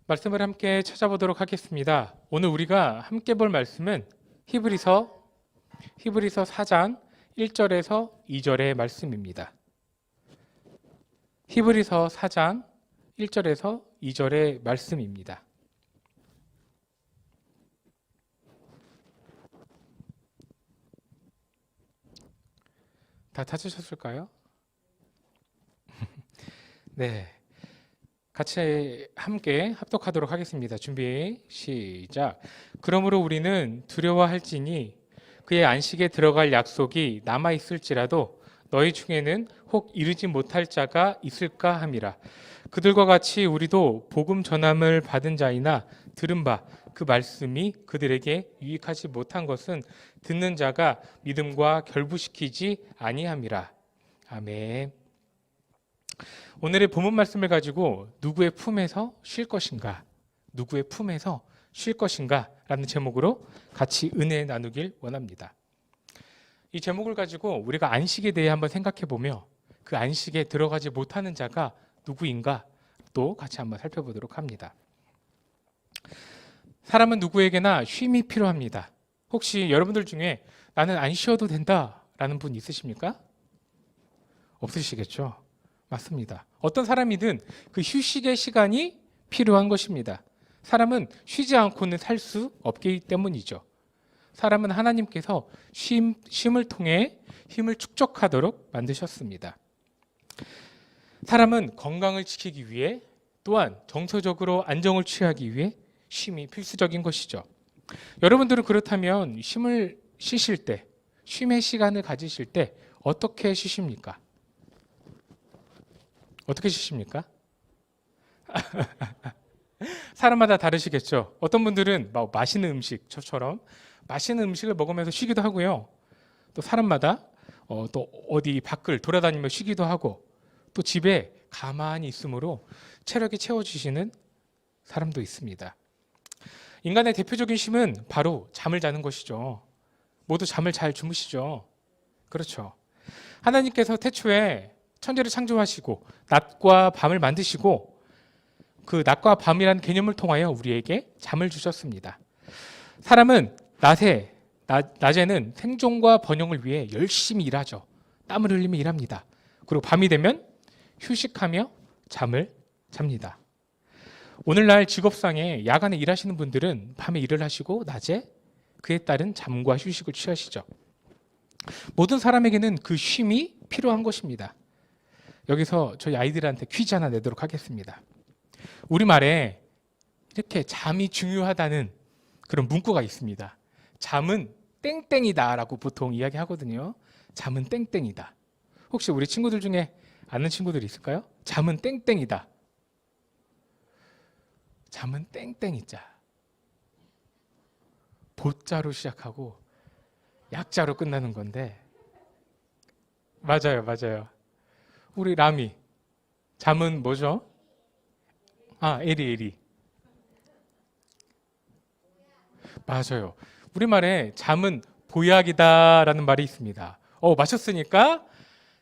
말씀을 함께 찾아보도록 하겠습니다. 오늘 우리가 함께 볼 말씀은 히브리서 4장 1절에서 2절의 말씀입니다. 히브리서 4장 1절에서 2절의 말씀입니다. 다 찾으셨을까요? 네. 같이 함께 합독하도록 하겠습니다. 준비, 시작. 그러므로 우리는 두려워할지니 그의 안식에 들어갈 약속이 남아있을지라도 너희 중에는 혹 이르지 못할 자가 있을까 함이라. 그들과 같이 우리도 복음 전함을 받은 자이나 들은 바 그 말씀이 그들에게 유익하지 못한 것은 듣는 자가 믿음과 결부시키지 아니함이라. 아멘. 오늘의 본문 말씀을 가지고 누구의 품에서 쉴 것인가, 누구의 품에서 쉴 것인가 라는 제목으로 같이 은혜 나누길 원합니다. 이 제목을 가지고 우리가 안식에 대해 한번 생각해 보며 그 안식에 들어가지 못하는 자가 누구인가 또 같이 한번 살펴보도록 합니다. 사람은 누구에게나 쉼이 필요합니다. 혹시 여러분들 중에 나는 안 쉬어도 된다 라는 분 있으십니까? 없으시겠죠? 맞습니다. 어떤 사람이든 그 휴식의 시간이 필요한 것입니다. 사람은 쉬지 않고는 살 수 없기 때문이죠. 사람은 하나님께서 쉼을 통해 힘을 축적하도록 만드셨습니다. 사람은 건강을 지키기 위해 또한 정서적으로 안정을 취하기 위해 쉼이 필수적인 것이죠. 여러분들은 그렇다면 쉼을 쉬실 때, 쉼의 시간을 가지실 때 어떻게 쉬십니까? 어떻게 쉬십니까? 사람마다 다르시겠죠. 어떤 분들은 맛있는 음식, 저처럼 맛있는 음식을 먹으면서 쉬기도 하고요. 또 사람마다 또 어디 밖을 돌아다니며 쉬기도 하고 또 집에 가만히 있으므로 체력이 채워지시는 사람도 있습니다. 인간의 대표적인 쉼은 바로 잠을 자는 것이죠. 모두 잠을 잘 주무시죠. 그렇죠. 하나님께서 태초에 천지를 창조하시고 낮과 밤을 만드시고 그 낮과 밤이라는 개념을 통하여 우리에게 잠을 주셨습니다. 사람은 낮에는 생존과 번영을 위해 열심히 일하죠. 땀을 흘리며 일합니다. 그리고 밤이 되면 휴식하며 잠을 잡니다. 오늘날 직업상에 야간에 일하시는 분들은 밤에 일을 하시고 낮에 그에 따른 잠과 휴식을 취하시죠. 모든 사람에게는 그 쉼이 필요한 것입니다. 여기서 저희 아이들한테 퀴즈 하나 내도록 하겠습니다. 우리말에 이렇게 잠이 중요하다는 그런 문구가 있습니다. 잠은 땡땡이다 라고 보통 이야기하거든요. 잠은 땡땡이다. 혹시 우리 친구들 중에 아는 친구들이 있을까요? 잠은 땡땡이다. 잠은 땡땡이자. 보자로 시작하고 약자로 끝나는 건데 맞아요. 우리 라미 잠은 뭐죠? 에리 맞아요. 우리말에 잠은 보약이다라는 말이 있습니다. 맞췄으니까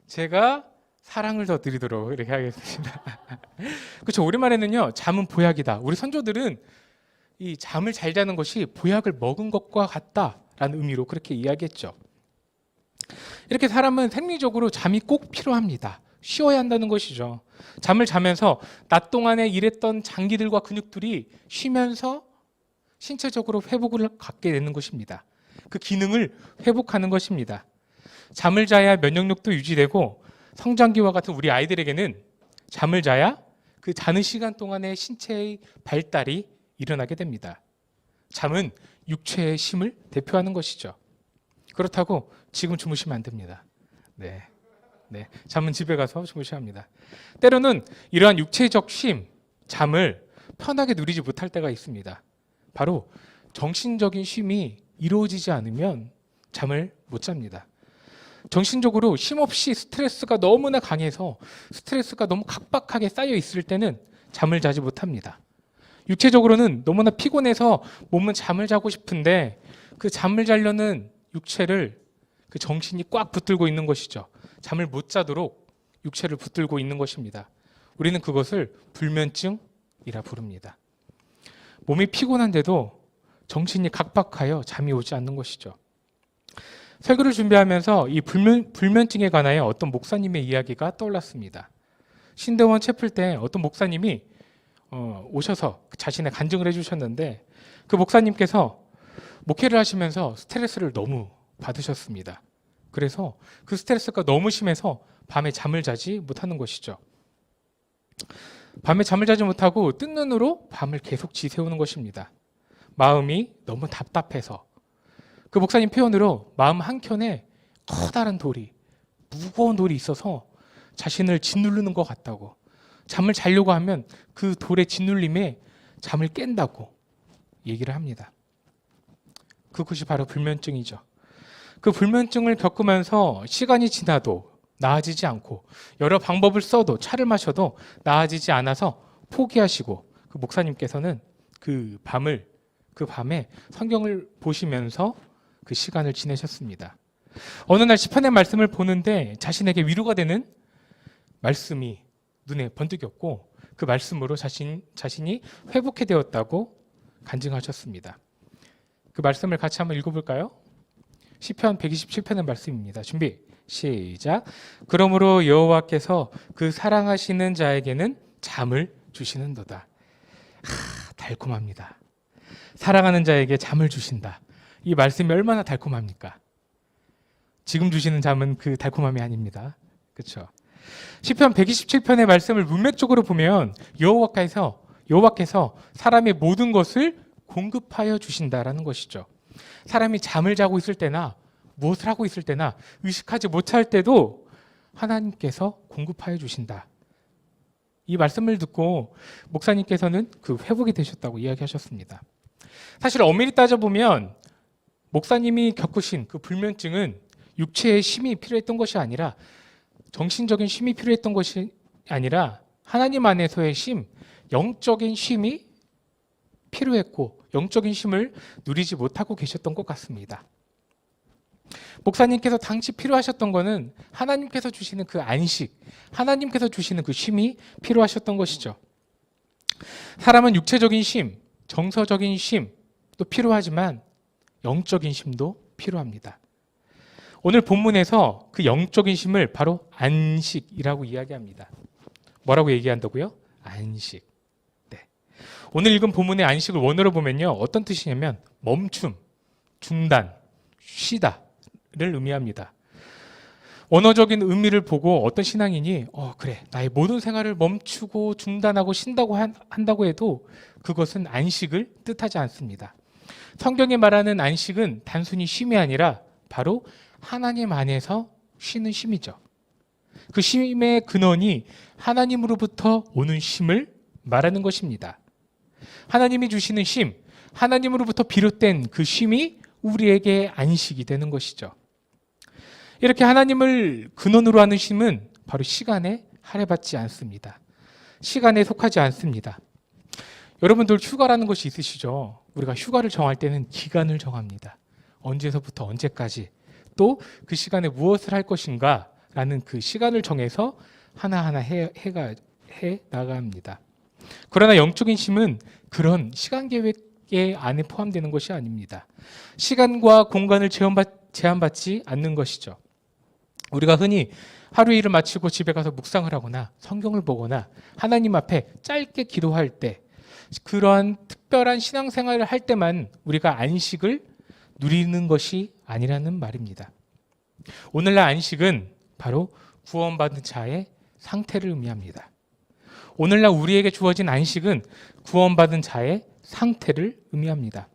제가 사랑을 더 드리도록 이렇게 하겠습니다. 그렇죠. 우리말에는요 잠은 보약이다. 우리 선조들은 이 잠을 잘 자는 것이 보약을 먹은 것과 같다라는 의미로 그렇게 이야기했죠. 이렇게 사람은 생리적으로 잠이 꼭 필요합니다. 쉬어야 한다는 것이죠. 잠을 자면서 낮 동안에 일했던 장기들과 근육들이 쉬면서 신체적으로 회복을 갖게 되는 것입니다. 그 기능을 회복하는 것입니다. 잠을 자야 면역력도 유지되고 성장기와 같은 우리 아이들에게는 잠을 자야 그 자는 시간 동안의 신체의 발달이 일어나게 됩니다. 잠은 육체의 쉼을 대표하는 것이죠. 그렇다고 지금 주무시면 안 됩니다. 네. 잠은 집에 가서 주무셔야 합니다. 때로는 이러한 육체적 쉼, 잠을 편하게 누리지 못할 때가 있습니다. 바로 정신적인 쉼이 이루어지지 않으면 잠을 못 잡니다. 정신적으로 쉼없이 스트레스가 너무나 강해서 스트레스가 너무 각박하게 쌓여 있을 때는 잠을 자지 못합니다. 육체적으로는 너무나 피곤해서 몸은 잠을 자고 싶은데 그 잠을 자려는 육체를 그 정신이 꽉 붙들고 있는 것이죠. 잠을 못 자도록 육체를 붙들고 있는 것입니다. 우리는 그것을 불면증이라 부릅니다. 몸이 피곤한데도 정신이 각박하여 잠이 오지 않는 것이죠. 설교를 준비하면서 이 불면증에 관하여 어떤 목사님의 이야기가 떠올랐습니다. 신대원 채플 때 어떤 목사님이 오셔서 자신의 간증을 해주셨는데 그 목사님께서 목회를 하시면서 스트레스를 너무 받으셨습니다. 그래서 그 스트레스가 너무 심해서 밤에 잠을 자지 못하는 것이죠. 밤에 잠을 자지 못하고 뜬 눈으로 밤을 계속 지새우는 것입니다. 마음이 너무 답답해서 그 목사님 표현으로 마음 한켠에 커다란 돌이, 무거운 돌이 있어서 자신을 짓누르는 것 같다고, 잠을 자려고 하면 그 돌의 짓눌림에 잠을 깬다고 얘기를 합니다. 그것이 바로 불면증이죠. 그 불면증을 겪으면서 시간이 지나도 나아지지 않고 여러 방법을 써도 차를 마셔도 나아지지 않아서 포기하시고 그 목사님께서는 그 밤에 성경을 보시면서 그 시간을 지내셨습니다. 어느 날 시편의 말씀을 보는데 자신에게 위로가 되는 말씀이 눈에 번뜩였고 그 말씀으로 자신이 회복해 되었다고 간증하셨습니다. 그 말씀을 같이 한번 읽어볼까요? 시편 127편의 말씀입니다. 준비 시작. 그러므로 여호와께서 그 사랑하시는 자에게는 잠을 주시는도다. 달콤합니다. 사랑하는 자에게 잠을 주신다. 이 말씀이 얼마나 달콤합니까? 지금 주시는 잠은 그 달콤함이 아닙니다. 그렇죠? 시편 127편의 말씀을 문맥적으로 보면 여호와께서 사람의 모든 것을 공급하여 주신다라는 것이죠. 사람이 잠을 자고 있을 때나 무엇을 하고 있을 때나 의식하지 못할 때도 하나님께서 공급하여 주신다. 이 말씀을 듣고 목사님께서는 그 회복이 되셨다고 이야기하셨습니다. 사실 엄밀히 따져보면 목사님이 겪으신 그 불면증은 육체의 쉼이 필요했던 것이 아니라 정신적인 쉼이 필요했던 것이 아니라 하나님 안에서의 쉼, 영적인 쉼이 필요했고 영적인 쉼을 누리지 못하고 계셨던 것 같습니다. 목사님께서 당시 필요하셨던 것은 하나님께서 주시는 그 안식, 하나님께서 주시는 그 쉼이 필요하셨던 것이죠. 사람은 육체적인 쉼, 정서적인 쉼도 필요하지만 영적인 쉼도 필요합니다. 오늘 본문에서 그 영적인 쉼을 바로 안식이라고 이야기합니다. 뭐라고 얘기한다고요? 안식. 네. 오늘 읽은 본문의 안식을 원어로 보면요, 어떤 뜻이냐면 멈춤, 중단, 쉬다를 의미합니다. 원어적인 의미를 보고 어떤 신앙인이 그래, 나의 모든 생활을 멈추고 중단하고 쉰다고 한다고 해도 그것은 안식을 뜻하지 않습니다. 성경이 말하는 안식은 단순히 쉼이 아니라 바로 하나님 안에서 쉬는 쉼이죠. 그 쉼의 근원이 하나님으로부터 오는 쉼을 말하는 것입니다. 하나님이 주시는 쉼, 하나님으로부터 비롯된 그 쉼이 우리에게 안식이 되는 것이죠. 이렇게 하나님을 근원으로 하는 쉼은 바로 시간에 할애받지 않습니다. 시간에 속하지 않습니다. 여러분들 휴가라는 것이 있으시죠? 우리가 휴가를 정할 때는 기간을 정합니다. 언제서부터 언제까지, 또 그 시간에 무엇을 할 것인가 라는 그 시간을 정해서 하나하나 해 나갑니다. 그러나 영적인 쉼은 그런 시간 계획의 안에 포함되는 것이 아닙니다. 시간과 공간을 제한받지 않는 것이죠. 우리가 흔히 하루 일을 마치고 집에 가서 묵상을 하거나 성경을 보거나 하나님 앞에 짧게 기도할 때, 그러한 특별한 신앙생활을 할 때만 우리가 안식을 누리는 것이 아니라는 말입니다. 오늘날 안식은 바로 구원받은 자의 상태를 의미합니다. 오늘날 우리에게 주어진 안식은 구원받은 자의 상태를 의미합니다.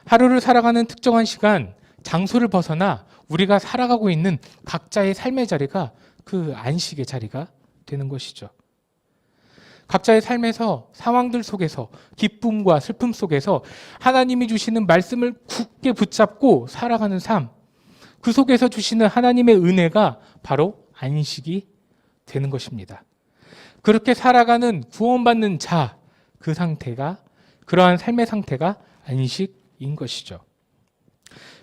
하루를 살아가는 특정한 시간, 장소를 벗어나 우리가 살아가고 있는 각자의 삶의 자리가 그 안식의 자리가 되는 것이죠. 각자의 삶에서, 상황들 속에서, 기쁨과 슬픔 속에서 하나님이 주시는 말씀을 굳게 붙잡고 살아가는 삶, 그 속에서 주시는 하나님의 은혜가 바로 안식이 되는 것입니다. 그렇게 살아가는 구원받는 자, 그 상태가, 그러한 삶의 상태가 안식인 것이죠.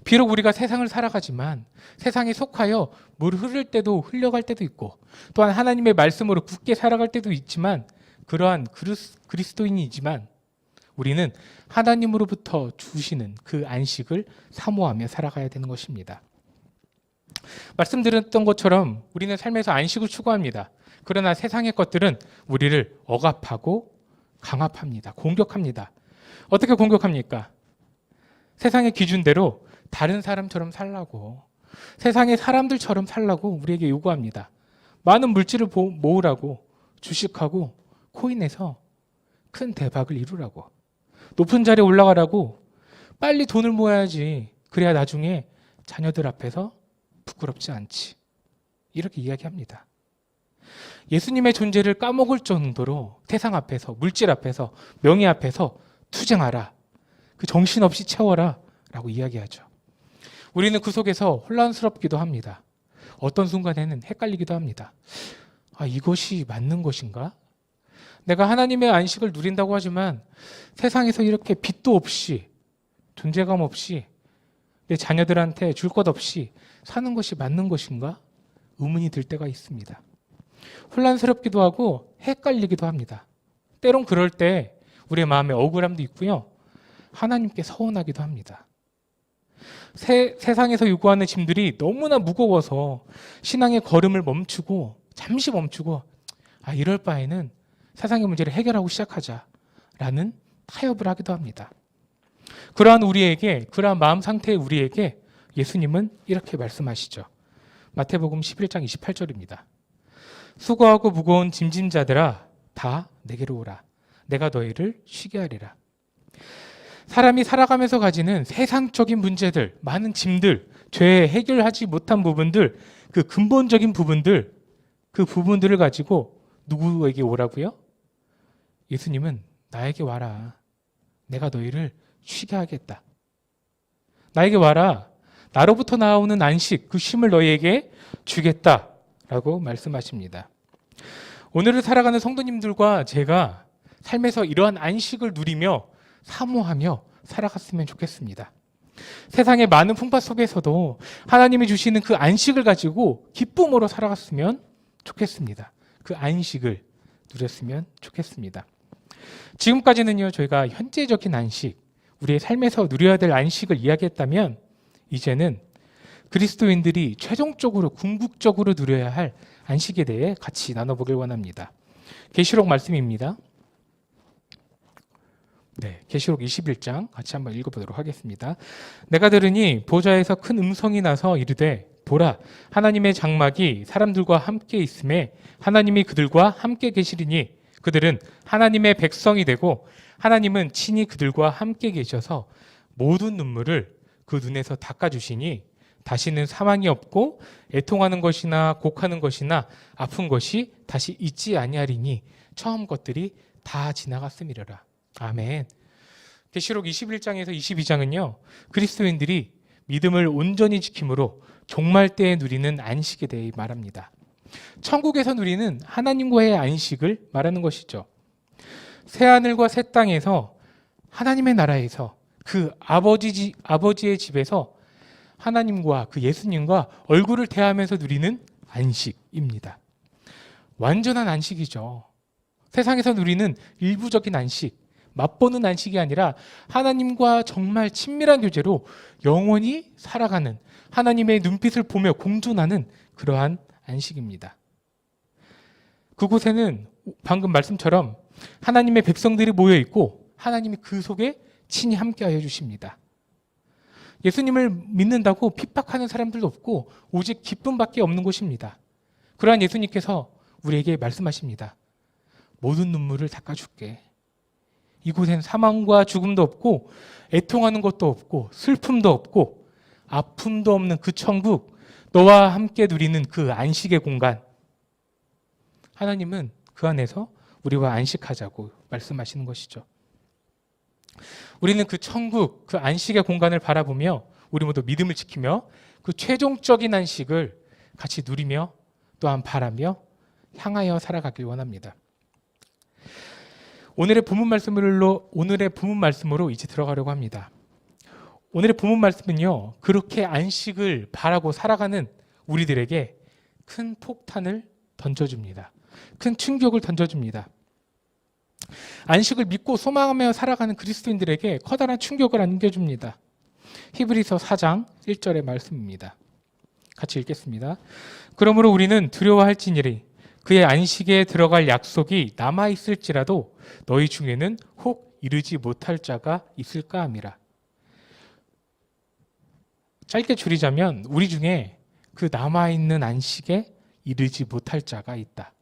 비록 우리가 세상을 살아가지만 세상에 속하여 물 흐를 때도 흘려갈 때도 있고, 또한 하나님의 말씀으로 굳게 살아갈 때도 있지만, 그러한 그리스도인이지만 우리는 하나님으로부터 주시는 그 안식을 사모하며 살아가야 되는 것입니다. 말씀드렸던 것처럼 우리는 삶에서 안식을 추구합니다. 그러나 세상의 것들은 우리를 억압하고 강압합니다. 공격합니다. 어떻게 공격합니까? 세상의 기준대로 다른 사람처럼 살라고, 세상의 사람들처럼 살라고 우리에게 요구합니다. 많은 물질을 모으라고, 주식하고 코인에서 큰 대박을 이루라고, 높은 자리에 올라가라고, 빨리 돈을 모아야지. 그래야 나중에 자녀들 앞에서 부끄럽지 않지. 이렇게 이야기합니다. 예수님의 존재를 까먹을 정도로 세상 앞에서, 물질 앞에서, 명예 앞에서 투쟁하라. 그 정신없이 채워라 라고 이야기하죠. 우리는 그 속에서 혼란스럽기도 합니다. 어떤 순간에는 헷갈리기도 합니다. 이것이 맞는 것인가? 내가 하나님의 안식을 누린다고 하지만 세상에서 이렇게 빚도 없이, 존재감 없이, 내 자녀들한테 줄 것 없이 사는 것이 맞는 것인가? 의문이 들 때가 있습니다. 혼란스럽기도 하고 헷갈리기도 합니다. 때론 그럴 때 우리의 마음에 억울함도 있고요. 하나님께 서운하기도 합니다. 세상에서 요구하는 짐들이 너무나 무거워서 신앙의 걸음을 잠시 멈추고 이럴 바에는 세상의 문제를 해결하고 시작하자라는 타협을 하기도 합니다. 그러한 마음 상태의 우리에게 예수님은 이렇게 말씀하시죠. 마태복음 11장 28절입니다. 수고하고 무거운 짐진 자들아 다 내게로 오라. 내가 너희를 쉬게 하리라. 사람이 살아가면서 가지는 세상적인 문제들, 많은 짐들, 죄에 해결하지 못한 부분들, 그 근본적인 부분들, 그 부분들을 가지고 누구에게 오라고요? 예수님은 나에게 와라. 내가 너희를 쉬게 하겠다. 나에게 와라. 나로부터 나오는 안식, 그 쉼을 너희에게 주겠다라고 말씀하십니다. 오늘을 살아가는 성도님들과 제가 삶에서 이러한 안식을 누리며 사모하며 살아갔으면 좋겠습니다. 세상의 많은 풍파 속에서도 하나님이 주시는 그 안식을 가지고 기쁨으로 살아갔으면 좋겠습니다. 그 안식을 누렸으면 좋겠습니다. 지금까지는요, 저희가 현재적인 안식, 우리의 삶에서 누려야 될 안식을 이야기했다면 이제는 그리스도인들이 최종적으로 궁극적으로 누려야 할 안식에 대해 같이 나눠보길 원합니다. 계시록 말씀입니다. 계시록 21장 같이 한번 읽어보도록 하겠습니다. 내가 들으니 보좌에서 큰 음성이 나서 이르되 보라, 하나님의 장막이 사람들과 함께 있음에 하나님이 그들과 함께 계시리니 그들은 하나님의 백성이 되고 하나님은 친히 그들과 함께 계셔서 모든 눈물을 그 눈에서 닦아주시니 다시는 사망이 없고 애통하는 것이나 곡하는 것이나 아픈 것이 다시 있지 아니하리니 처음 것들이 다 지나갔음이로라. 아멘. 계시록 21장에서 22장은요, 그리스도인들이 믿음을 온전히 지킴으로 종말 때에 누리는 안식에 대해 말합니다. 천국에서 누리는 하나님과의 안식을 말하는 것이죠. 새하늘과 새 땅에서 하나님의 나라에서 그 아버지의 집에서 하나님과 그 예수님과 얼굴을 대하면서 누리는 안식입니다. 완전한 안식이죠. 세상에서 누리는 일부적인 안식, 맛보는 안식이 아니라 하나님과 정말 친밀한 교제로 영원히 살아가는, 하나님의 눈빛을 보며 공존하는 그러한 안식입니다. 그곳에는 방금 말씀처럼 하나님의 백성들이 모여 있고 하나님이 그 속에 친히 함께하여 주십니다. 예수님을 믿는다고 핍박하는 사람들도 없고 오직 기쁨밖에 없는 곳입니다. 그러한 예수님께서 우리에게 말씀하십니다. 모든 눈물을 닦아줄게. 이곳엔 사망과 죽음도 없고 애통하는 것도 없고 슬픔도 없고 아픔도 없는 그 천국, 너와 함께 누리는 그 안식의 공간. 하나님은 그 안에서 우리와 안식하자고 말씀하시는 것이죠. 우리는 그 천국, 그 안식의 공간을 바라보며 우리 모두 믿음을 지키며 그 최종적인 안식을 같이 누리며 또한 바라며 향하여 살아가길 원합니다. 오늘의 본문 말씀으로 이제 들어가려고 합니다. 오늘의 본문 말씀은요, 그렇게 안식을 바라고 살아가는 우리들에게 큰 폭탄을 던져줍니다. 큰 충격을 던져줍니다. 안식을 믿고 소망하며 살아가는 그리스도인들에게 커다란 충격을 안겨줍니다. 히브리서 4장 1절의 말씀입니다. 같이 읽겠습니다. 그러므로 우리는 두려워할지니리 그의 안식에 들어갈 약속이 남아있을지라도 너희 중에는 혹 이르지 못할 자가 있을까 함이라. 짧게 줄이자면 우리 중에 그 남아있는 안식에 이르지 못할 자가 있다.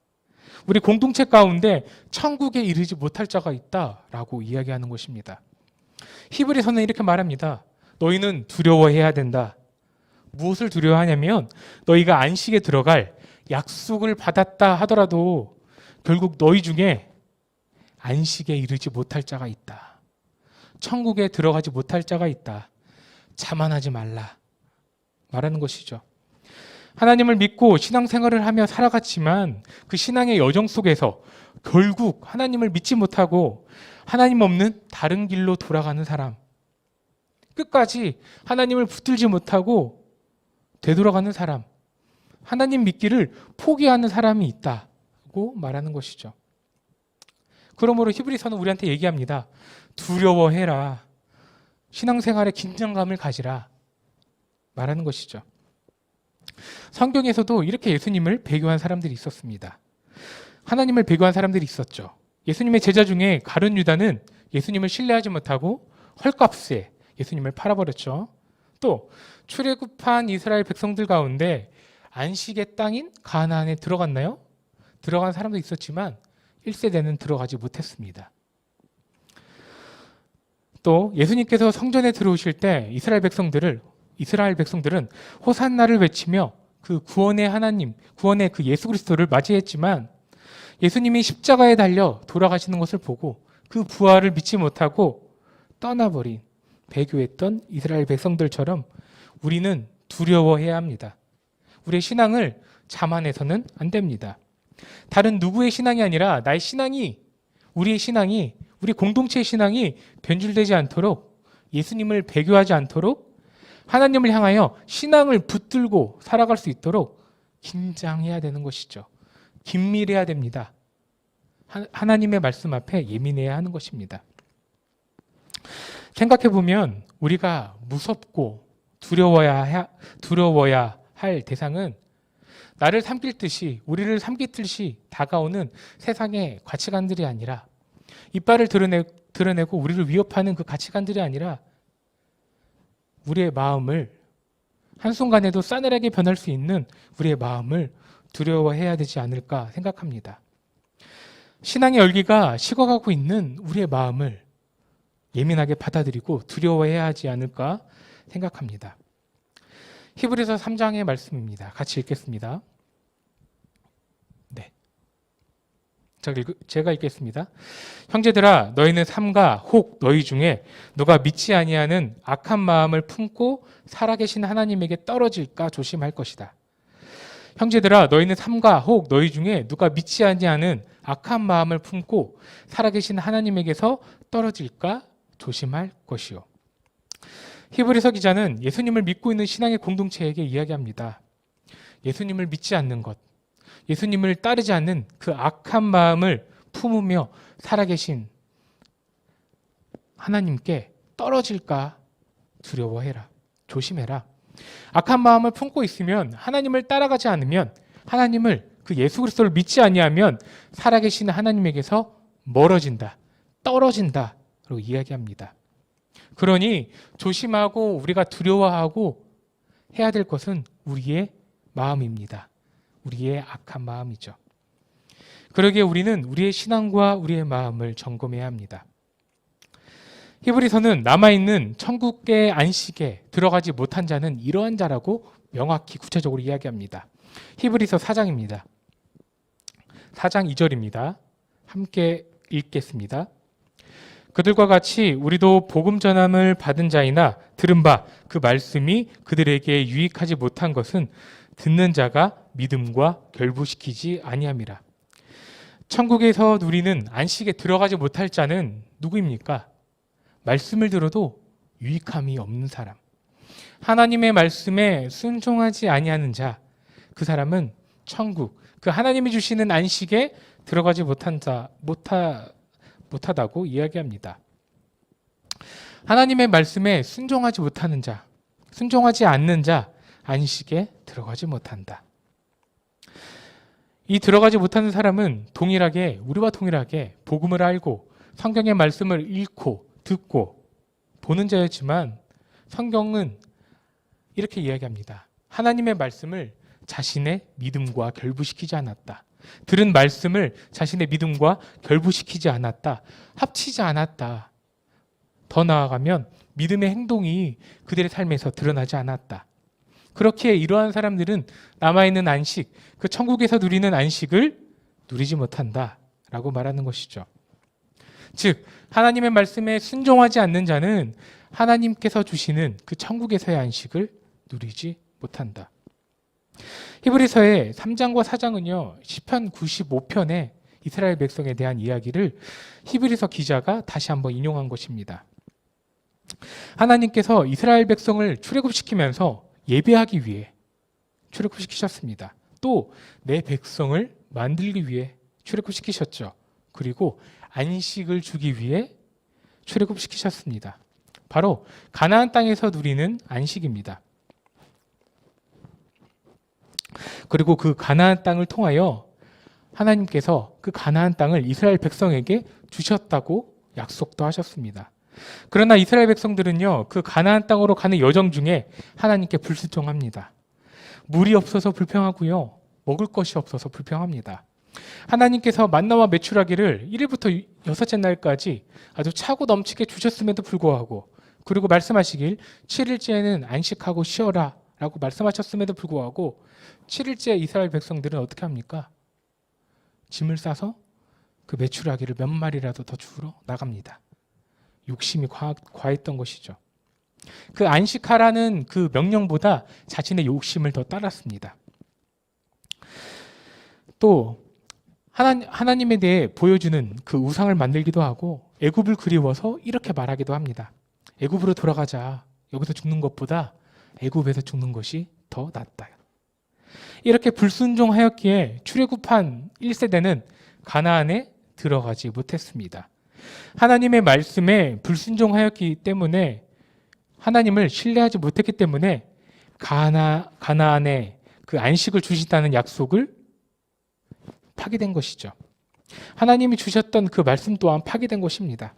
우리 공동체 가운데 천국에 이르지 못할 자가 있다라고 이야기하는 것입니다. 히브리서는 이렇게 말합니다. 너희는 두려워해야 된다. 무엇을 두려워하냐면 너희가 안식에 들어갈 약속을 받았다 하더라도 결국 너희 중에 안식에 이르지 못할 자가 있다. 천국에 들어가지 못할 자가 있다. 자만하지 말라 말하는 것이죠. 하나님을 믿고 신앙생활을 하며 살아갔지만 그 신앙의 여정 속에서 결국 하나님을 믿지 못하고 하나님 없는 다른 길로 돌아가는 사람, 끝까지 하나님을 붙들지 못하고 되돌아가는 사람, 하나님 믿기를 포기하는 사람이 있다고 말하는 것이죠. 그러므로 히브리서는 우리한테 얘기합니다. 두려워해라. 신앙생활에 긴장감을 가지라 말하는 것이죠. 성경에서도 이렇게 예수님을 배교한 사람들이 있었습니다. 하나님을 배교한 사람들이 있었죠. 예수님의 제자 중에 가룟 유다는 예수님을 신뢰하지 못하고 헐값에 예수님을 팔아버렸죠. 또 출애굽한 이스라엘 백성들 가운데 안식의 땅인 가나안에 들어갔나요? 들어간 사람도 있었지만 1세대는 들어가지 못했습니다. 또 예수님께서 성전에 들어오실 때 이스라엘 백성들은 호산나를 외치며 그 구원의 하나님, 구원의 그 예수 그리스도를 맞이했지만 예수님이 십자가에 달려 돌아가시는 것을 보고 그 부활을 믿지 못하고 떠나버린 배교했던 이스라엘 백성들처럼 우리는 두려워해야 합니다. 우리의 신앙을 자만해서는 안 됩니다. 다른 누구의 신앙이 아니라 나의 신앙이, 우리의 신앙이, 우리 공동체의 신앙이 변질되지 않도록, 예수님을 배교하지 않도록 하나님을 향하여 신앙을 붙들고 살아갈 수 있도록 긴장해야 되는 것이죠. 긴밀해야 됩니다. 하나님의 말씀 앞에 예민해야 하는 것입니다. 생각해보면 우리가 무섭고 두려워야 할 대상은 나를 삼킬 듯이, 우리를 삼키듯이 다가오는 세상의 가치관들이 아니라, 이빨을 드러내고 우리를 위협하는 그 가치관들이 아니라 우리의 마음을, 한순간에도 싸늘하게 변할 수 있는 우리의 마음을 두려워해야 되지 않을까 생각합니다. 신앙의 열기가 식어가고 있는 우리의 마음을 예민하게 받아들이고 두려워해야 하지 않을까 생각합니다. 히브리서 3장의 말씀입니다. 같이 읽겠습니다. 네, 제가 읽겠습니다. 형제들아, 너희는 삼가 혹 너희 중에 누가 믿지 아니하는 악한 마음을 품고 살아계신 하나님에게 떨어질까 조심할 것이다. 형제들아, 너희는 삼가 혹 너희 중에 누가 믿지 아니하는 악한 마음을 품고 살아계신 하나님에게서 떨어질까 조심할 것이요. 히브리서 기자는 예수님을 믿고 있는 신앙의 공동체에게 이야기합니다. 예수님을 믿지 않는 것, 예수님을 따르지 않는 그 악한 마음을 품으며 살아계신 하나님께 떨어질까 두려워해라. 조심해라. 악한 마음을 품고 있으면, 하나님을 따라가지 않으면, 하나님을, 그 예수 그리스도를 믿지 아니하면 살아계신 하나님에게서 멀어진다, 떨어진다로 이야기합니다. 그러니 조심하고 우리가 두려워하고 해야 될 것은 우리의 마음입니다. 우리의 악한 마음이죠. 그러기에 우리는 우리의 신앙과 우리의 마음을 점검해야 합니다. 히브리서는 남아있는 천국의 안식에 들어가지 못한 자는 이러한 자라고 명확히 구체적으로 이야기합니다. 히브리서 4장입니다. 4장 2절입니다. 함께 읽겠습니다. 그들과 같이 우리도 복음 전함을 받은 자이나 들은 바 그 말씀이 그들에게 유익하지 못한 것은 듣는 자가 믿음과 결부시키지 아니함이라. 천국에서 누리는 안식에 들어가지 못할 자는 누구입니까? 말씀을 들어도 유익함이 없는 사람, 하나님의 말씀에 순종하지 아니하는 자, 그 사람은 천국, 그 하나님이 주시는 안식에 들어가지 못하다고 이야기합니다. 하나님의 말씀에 순종하지 못하는 자, 순종하지 않는 자, 안식에 들어가지 못한다. 이 들어가지 못하는 사람은 우리와 동일하게 복음을 알고 성경의 말씀을 읽고 듣고 보는 자였지만 성경은 이렇게 이야기합니다. 하나님의 말씀을 자신의 믿음과 결부시키지 않았다. 들은 말씀을 자신의 믿음과 결부시키지 않았다. 합치지 않았다. 더 나아가면 믿음의 행동이 그들의 삶에서 드러나지 않았다. 그렇게 이러한 사람들은 남아있는 안식, 그 천국에서 누리는 안식을 누리지 못한다 라고 말하는 것이죠. 즉 하나님의 말씀에 순종하지 않는 자는 하나님께서 주시는 그 천국에서의 안식을 누리지 못한다. 히브리서의 3장과 4장은요, 시편 95편의 이스라엘 백성에 대한 이야기를 히브리서 기자가 다시 한번 인용한 것입니다. 하나님께서 이스라엘 백성을 출애굽시키면서 예배하기 위해 출애굽시키셨습니다. 또 내 백성을 만들기 위해 출애굽시키셨죠. 그리고 안식을 주기 위해 출애굽시키셨습니다. 바로 가나안 땅에서 누리는 안식입니다. 그리고 그 가나안 땅을 통하여 하나님께서 그 가나안 땅을 이스라엘 백성에게 주셨다고 약속도 하셨습니다. 그러나 이스라엘 백성들은요, 그 가나안 땅으로 가는 여정 중에 하나님께 불순종합니다. 물이 없어서 불평하고요, 먹을 것이 없어서 불평합니다. 하나님께서 만나와 메추라기를 1일부터 6째 날까지 아주 차고 넘치게 주셨음에도 불구하고, 그리고 말씀하시길 7일째에는 안식하고 쉬어라 라고 말씀하셨음에도 불구하고 7일째 이스라엘 백성들은 어떻게 합니까? 짐을 싸서 그 메추라기를 몇 마리라도 더 주우러 나갑니다. 욕심이 과했던 것이죠. 그 안식하라는 그 명령보다 자신의 욕심을 더 따랐습니다. 또 하나님에 대해 보여주는 그 우상을 만들기도 하고 애굽을 그리워서 이렇게 말하기도 합니다. 애굽으로 돌아가자. 여기서 죽는 것보다 애굽에서 죽는 것이 더 낫다. 이렇게 불순종하였기에 출애굽한 1세대는 가나안에 들어가지 못했습니다. 하나님의 말씀에 불순종하였기 때문에 하나님을 신뢰하지 못했기 때문에 가나안에 그 안식을 주신다는 약속을 파기된 것이죠. 하나님이 주셨던 그 말씀 또한 파기된 것입니다.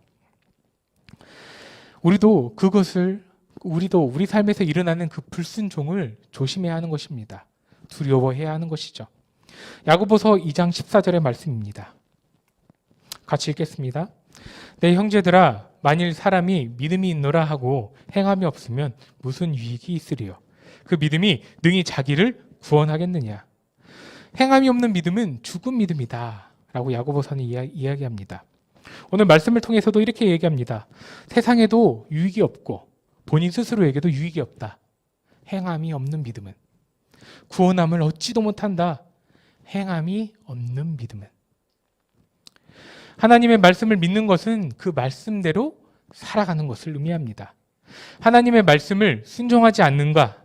우리도 우리 삶에서 일어나는 그 불순종을 조심해야 하는 것입니다. 두려워해야 하는 것이죠. 야고보서 2장 14절의 말씀입니다. 같이 읽겠습니다. 내 형제들아, 만일 사람이 믿음이 있노라 하고 행함이 없으면 무슨 유익이 있으리요? 그 믿음이 능히 자기를 구원하겠느냐? 행함이 없는 믿음은 죽은 믿음이다 라고 야고보서는 이야기합니다. 오늘 말씀을 통해서도 이렇게 얘기합니다. 세상에도 유익이 없고 본인 스스로에게도 유익이 없다. 행함이 없는 믿음은. 구원함을 얻지도 못한다. 행함이 없는 믿음은. 하나님의 말씀을 믿는 것은 그 말씀대로 살아가는 것을 의미합니다. 하나님의 말씀을 순종하지 않는가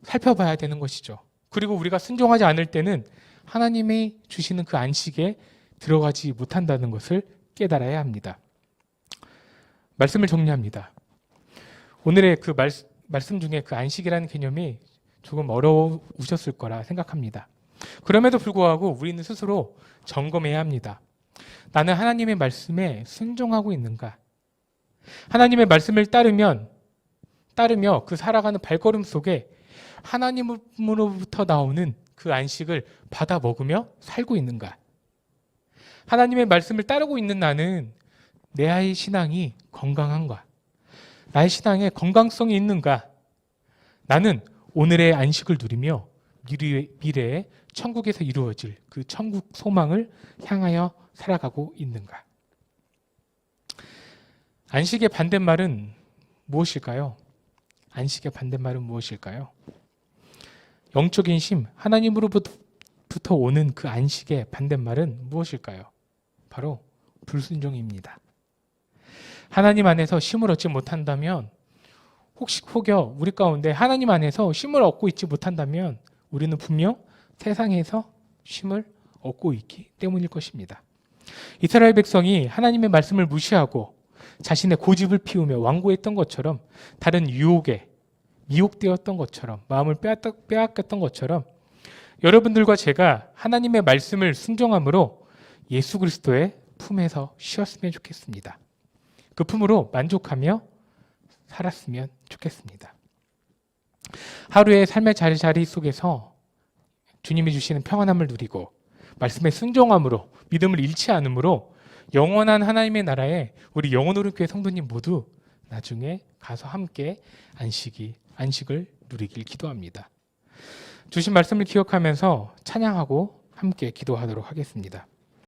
살펴봐야 되는 것이죠. 그리고 우리가 순종하지 않을 때는 하나님이 주시는 그 안식에 들어가지 못한다는 것을 깨달아야 합니다. 말씀을 정리합니다. 오늘의 그 말씀 중에 그 안식이라는 개념이 조금 어려우셨을 거라 생각합니다. 그럼에도 불구하고 우리는 스스로 점검해야 합니다. 나는 하나님의 말씀에 순종하고 있는가? 하나님의 말씀을 따르며 그 살아가는 발걸음 속에 하나님으로부터 나오는 그 안식을 받아 먹으며 살고 있는가? 하나님의 말씀을 따르고 있는 나는 내 아이의 신앙이 건강한가? 나의 신앙에 건강성이 있는가? 나는 오늘의 안식을 누리며 미래에 천국에서 이루어질 그 천국 소망을 향하여 살아가고 있는가? 안식의 반대말은 무엇일까요? 안식의 반대말은 무엇일까요? 영적인 심, 하나님으로부터 오는 그 안식의 반대말은 무엇일까요? 바로 불순종입니다. 하나님 안에서 쉼을 얻지 못한다면, 혹여 우리 가운데 하나님 안에서 쉼을 얻고 있지 못한다면 우리는 분명 세상에서 쉼을 얻고 있기 때문일 것입니다. 이스라엘 백성이 하나님의 말씀을 무시하고 자신의 고집을 피우며 완고했던 것처럼, 다른 유혹에 미혹되었던 것처럼, 마음을 빼앗겼던 것처럼 여러분들과 제가 하나님의 말씀을 순종함으로 예수 그리스도의 품에서 쉬었으면 좋겠습니다. 그 품으로 만족하며 살았으면 좋겠습니다. 하루의 삶의 자리 속에서 주님이 주시는 평안함을 누리고 말씀에 순종함으로, 믿음을 잃지 않음으로 영원한 하나님의 나라에 우리 영혼오른교회 성도님 모두 나중에 가서 함께 안식을 누리길 기도합니다. 주신 말씀을 기억하면서 찬양하고 함께 기도하도록 하겠습니다.